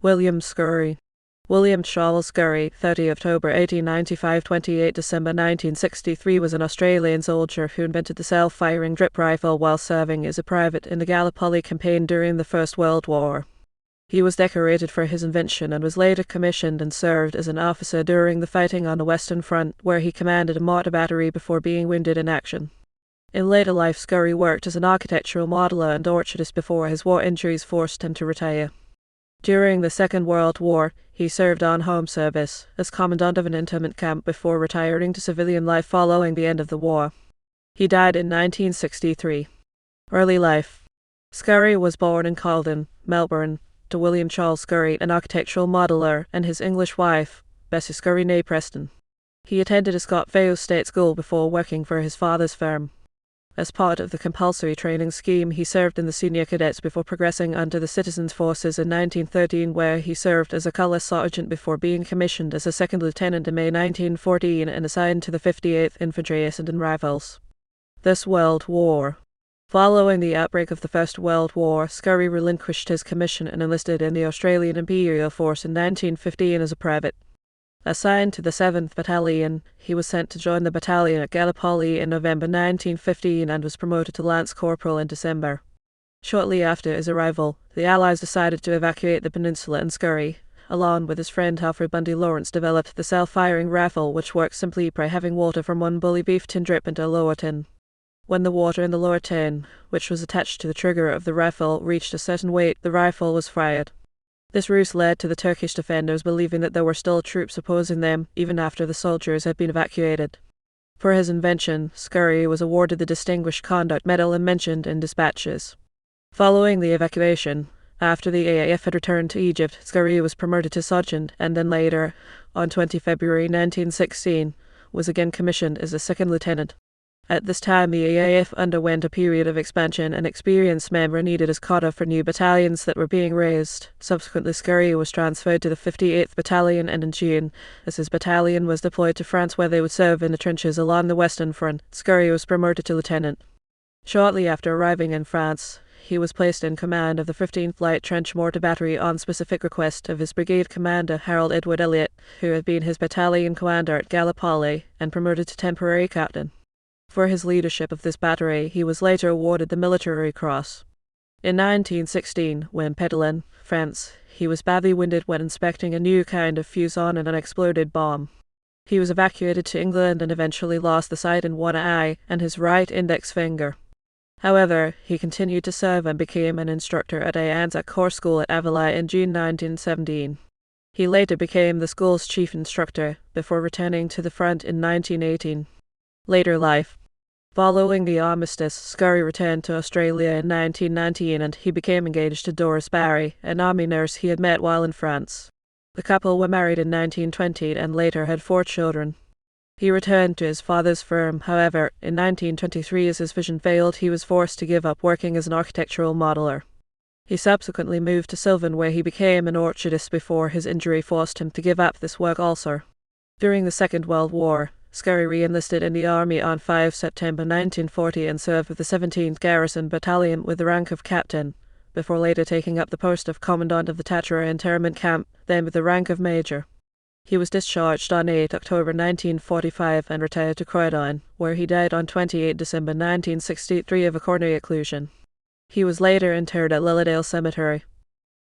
William Scurry. William Charles Scurry, 30 October 1895 – 28 December 1963, was an Australian soldier who invented the self-firing drip rifle while serving as a private in the Gallipoli campaign during the First World War. He was decorated for his invention and was later commissioned and served as an officer during the fighting on the Western Front, where he commanded a mortar battery before being wounded in action. In later life, Scurry worked as an architectural modeller and orchardist before his war injuries forced him to retire. During the Second World War, he served on home service as commandant of an internment camp before retiring to civilian life following the end of the war. He died in 1963. Early life. Scurry was born in Calden, Melbourne, to William Charles Scurry, an architectural modeller, and his English wife, Bessie Scurry née Preston. He attended a Scott Fayos State School before working for his father's firm. As part of the compulsory training scheme, he served in the senior cadets before progressing onto the Citizens Forces in 1913, where he served as a colour sergeant before being commissioned as a second lieutenant in May 1914 and assigned to the 58th Infantry Essendon Rifles. This World War. Following the outbreak of the First World War, Scurry relinquished his commission and enlisted in the Australian Imperial Force in 1915 as a private. Assigned to the 7th Battalion, he was sent to join the battalion at Gallipoli in November 1915 and was promoted to Lance Corporal in December. Shortly after his arrival, the Allies decided to evacuate the peninsula, and Scurry, along with his friend Alfred Bundy Lawrence, developed the self-firing rifle, which works simply by having water from one bully beef tin drip into a lower tin. When the water in the lower tin, which was attached to the trigger of the rifle, reached a certain weight, the rifle was fired. This ruse led to the Turkish defenders believing that there were still troops opposing them, even after the soldiers had been evacuated. For his invention, Scurry was awarded the Distinguished Conduct Medal and mentioned in dispatches. Following the evacuation, after the AAF had returned to Egypt, Scurry was promoted to sergeant and then later, on 20 February 1916, was again commissioned as a second lieutenant. At this time, the AAF underwent a period of expansion, and experienced men were needed as cover for new battalions that were being raised. Subsequently, Scurry was transferred to the 58th Battalion, and in June, as his battalion was deployed to France where they would serve in the trenches along the Western Front, Scurry was promoted to lieutenant. Shortly after arriving in France, he was placed in command of the 15th Light Trench Mortar Battery on specific request of his brigade commander Harold Edward Elliott, who had been his battalion commander at Gallipoli, and promoted to temporary captain. For his leadership of this battery, he was later awarded the Military Cross. In 1916, when Pétillon, France, he was badly wounded when inspecting a new kind of fusion and an unexploded bomb. He was evacuated to England and eventually lost the sight in one eye and his right index finger. However, he continued to serve and became an instructor at a Anzac Corps school at Avila in June 1917. He later became the school's chief instructor, before returning to the front in 1918. Later life. Following the armistice, Scurry returned to Australia in 1919 and he became engaged to Doris Barry, an army nurse he had met while in France. The couple were married in 1920 and later had 4 children. He returned to his father's firm. However, in 1923, as his vision failed, he was forced to give up working as an architectural modeller. He subsequently moved to Sylvan, where he became an orchardist before his injury forced him to give up this work also. During the Second World War, Scurry re-enlisted in the army on 5 September 1940 and served with the 17th Garrison Battalion with the rank of captain, before later taking up the post of commandant of the Tatura internment camp, then with the rank of major. He was discharged on 8 October 1945 and retired to Croydon, where he died on 28 December 1963 of a coronary occlusion. He was later interred at Lilydale Cemetery.